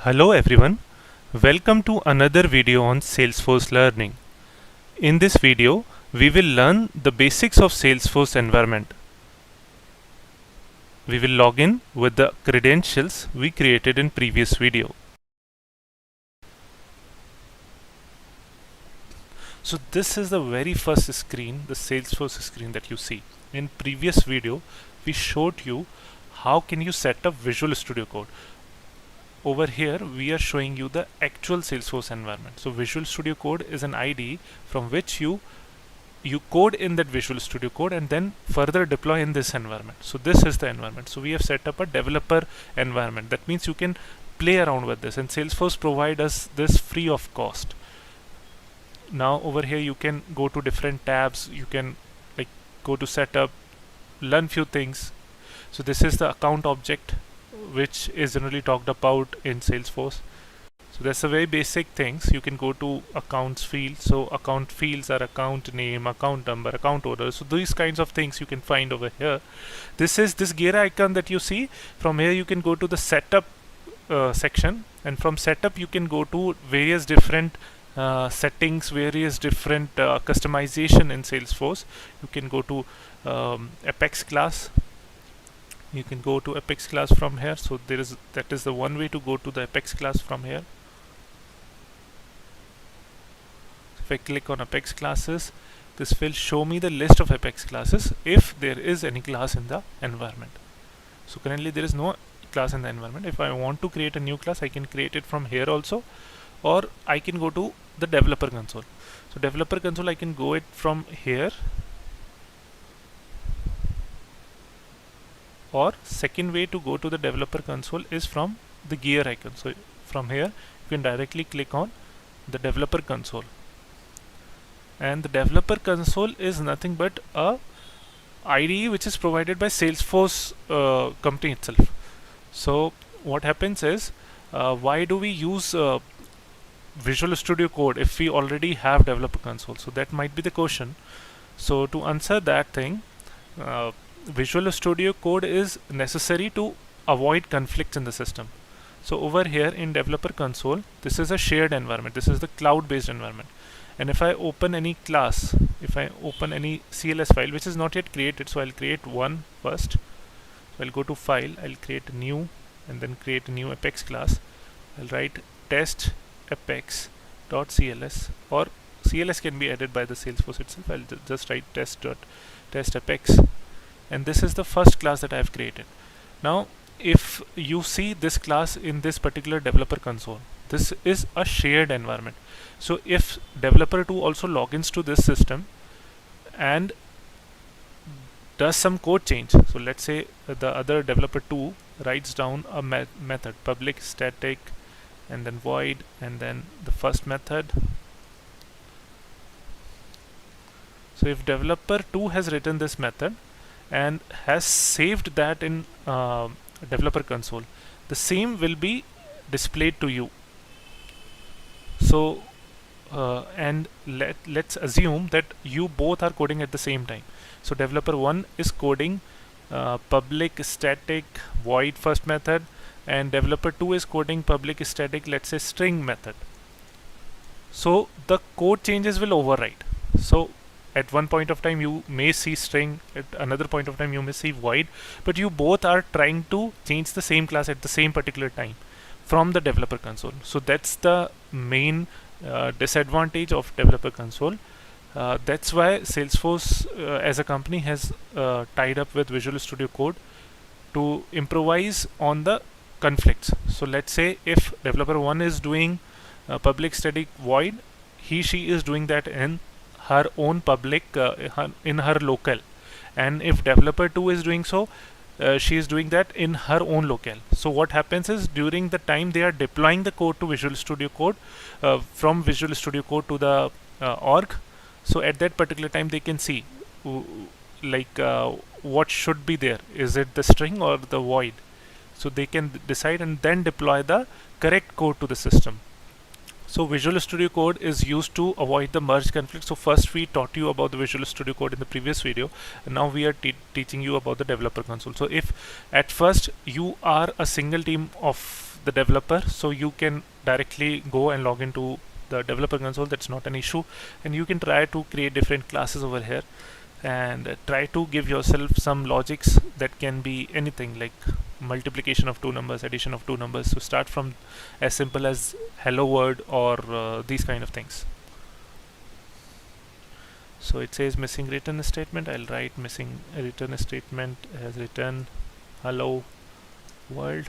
Hello everyone, welcome to another video on Salesforce Learning. In this video, we will learn the basics of Salesforce environment. We will log in with the credentials we created in previous video. So this is the very first screen, the Salesforce screen that you see. In previous video, we showed you how can you set up Visual Studio Code. Over here we are showing you the actual Salesforce environment. So Visual Studio Code is an IDE from which you code in that Visual Studio Code and then further deploy in this environment. So this is the environment. So we have set up a developer environment. That means you can play around with this, and Salesforce provide us this free of cost. Now over here you can go to different tabs. You can go to setup, learn few things. So this is the account object, which is generally talked about in Salesforce. So that's a very basic things. You can go to accounts field. So account fields are account name, account number, account order. So these kinds of things you can find over here. This is this gear icon that you see. From here you can go to the setup section, and from setup you can go to various different settings, various different customization in Salesforce. You can go to Apex class. You can go to Apex class from here. So that is the one way to go to the Apex class from here. If I click on Apex classes, this will show me the list of Apex classes if there is any class in the environment. So currently there is no class in the environment. If I want to create a new class, I can create it from here also, or I can go to the developer console. So developer console, I can go it from here, or second way to go to the developer console is from the gear icon. So from here you can directly click on the developer console, and the developer console is nothing but a IDE which is provided by Salesforce company itself. So what happens is, why do we use Visual Studio Code if we already have developer console? So that might be the question. So to answer that thing, Visual Studio Code is necessary to avoid conflicts in the system. So over here in developer console, this is a shared environment. This is the cloud-based environment. And if I open any class, if I open any CLS file which is not yet created, so I'll create one first. So I'll go to file, I'll create a new, and then create a new Apex class. I'll write test apex.cls, or CLS can be added by the Salesforce itself. I'll just write test apex. And this is the first class that I have created. Now if you see this class in this particular developer console, this is a shared environment. So if developer 2 also logins to this system and does some code change, so let's say the other developer 2 writes down a method, public static, and then void, and then the first method. So if developer 2 has written this method and has saved that in developer console, the same will be displayed to you. So and let's assume that you both are coding at the same time. So developer 1 is coding public static void first method, and developer 2 is coding public static, let's say, string method. So the code changes will override. So at one point of time you may see string, at another point of time you may see void, but you both are trying to change the same class at the same particular time from the developer console. So that's the main disadvantage of developer console. That's why Salesforce as a company has tied up with Visual Studio Code to improvise on the conflicts. So let's say if developer 1 is doing public static void, she is doing that in her own public in her local, and if developer 2 is doing so, she is doing that in her own local. So what happens is, during the time they are deploying the code to Visual Studio Code, from Visual Studio Code to the org, so at that particular time they can see what should be there. Is it the string or the void? So they can decide and then deploy the correct code to the system. So Visual Studio Code is used to avoid the merge conflict. So first we taught you about the Visual Studio Code in the previous video, and now we are teaching you about the developer console. So if at first you are a single team of the developer, so you can directly go and log into the developer console. That's not an issue, and you can try to create different classes over here and try to give yourself some logics that can be anything like multiplication of two numbers, addition of two numbers. So start from as simple as hello world or these kind of things. So it says missing return statement. I'll write missing return statement as return hello world.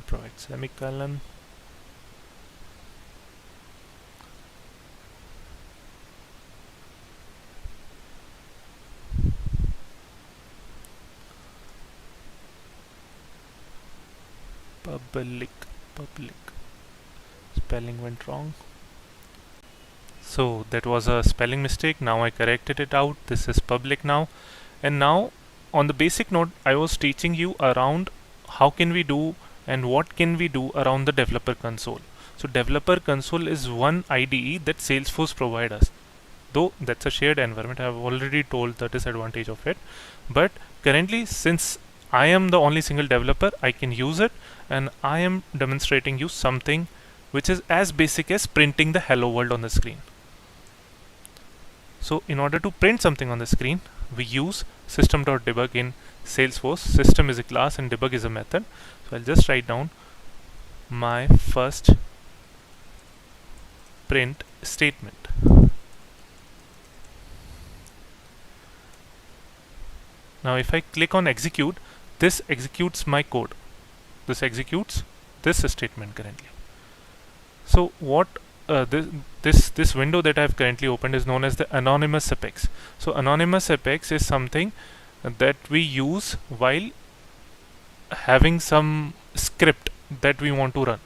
Provide semicolon. Public spelling went wrong, so that was a spelling mistake. Now I corrected it out. This is public now. And now on the basic note, I was teaching you around how can we do and what can we do around the developer console. So developer console is one IDE that Salesforce provides us, though that's a shared environment. I have already told the disadvantage of it, but currently since I am the only single developer, I can use it, and I am demonstrating you something which is as basic as printing the hello world on the screen. So in order to print something on the screen, we use system.debug in Salesforce. System is a class and debug is a method. So I'll just write down my first print statement. Now if I click on execute, this executes my code. This executes this statement currently. So what this window that I have currently opened is known as the anonymous apex. So anonymous apex is something that we use while having some script that we want to run.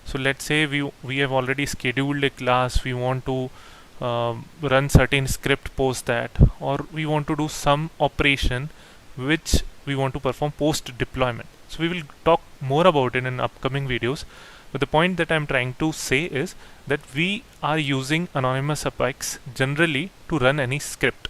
So let's say we have already scheduled a class, we want to run certain script post that, or we want to do some operation which we want to perform post deployment. So we will talk more about it in upcoming videos, but the point that I'm trying to say is that we are using anonymous apex generally to run any script.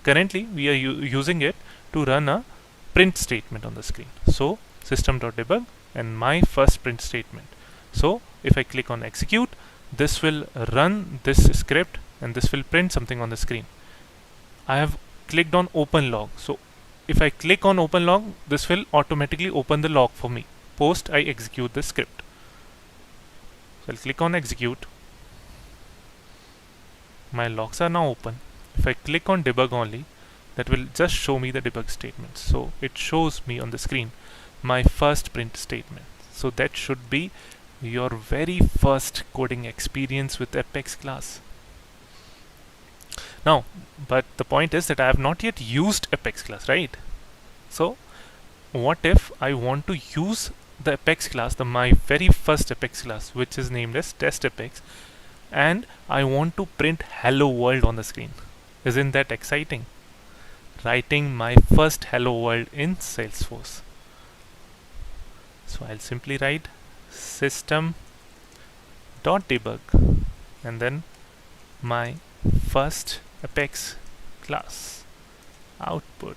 Currently we are using it to run a print statement on the screen. So system.debug and my first print statement. So if I click on execute, this will run this script and this will print something on the screen. I have clicked on open log. So if I click on open log, this will automatically open the log for me post I execute the script. So I'll click on execute. My logs are now open. If I click on debug only, that will just show me the debug statements. So it shows me on the screen my first print statement. So that should be your very first coding experience with Apex class. Now, but the point is that I have not yet used Apex class, right? So what if I want to use the Apex class, my very first Apex class, which is named as test Apex, and I want to print hello world on the screen? Isn't that exciting? Writing my first hello world in Salesforce. So I'll simply write system.debug and then my first Apex class output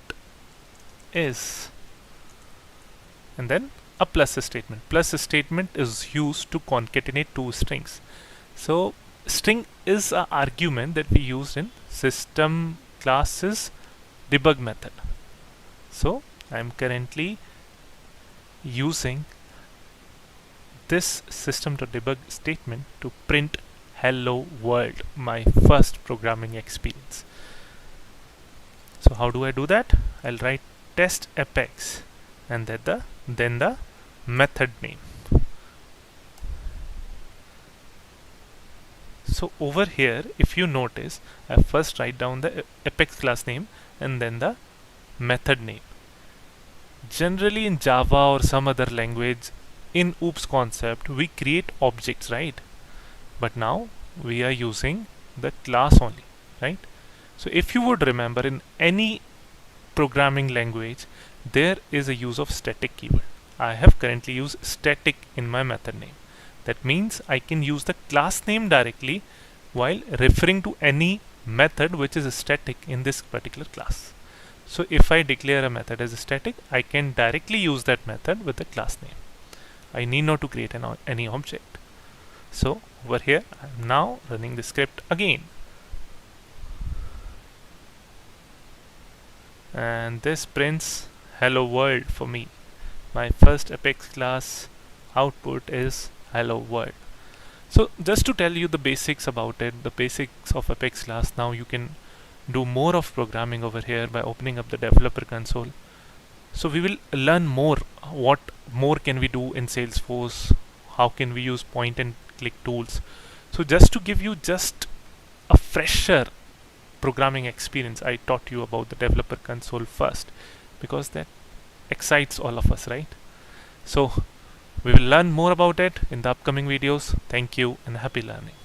is, and then a plus statement. Plus statement is used to concatenate two strings. So string is an argument that we used in system classes debug method. So I am currently using this system.debug statement to print hello world, my first programming experience. So how do I do that? I'll write test apex and then the method name. So over here, if you notice, I first write down the Apex class name and then the method name. Generally in Java or some other language, in OOPS concept, we create objects, right? But now we are using the class only, right? So if you would remember, in any programming language, there is a use of static keyword. I have currently used static in my method name. That means I can use the class name directly while referring to any method which is static in this particular class. So if I declare a method as a static, I can directly use that method with the class name. I need not to create any object. So over here, I'm now running the script again. And this prints hello world for me. My first Apex class output is hello world. So just to tell you the basics about it, the basics of Apex class, now you can do more of programming over here by opening up the developer console. So we will learn more. What more can we do in Salesforce? How can we use point and click tools? So just to give you just a fresher programming experience, I taught you about the developer console first, because that excites all of us, right? So we will learn more about it in the upcoming videos. Thank you and happy learning.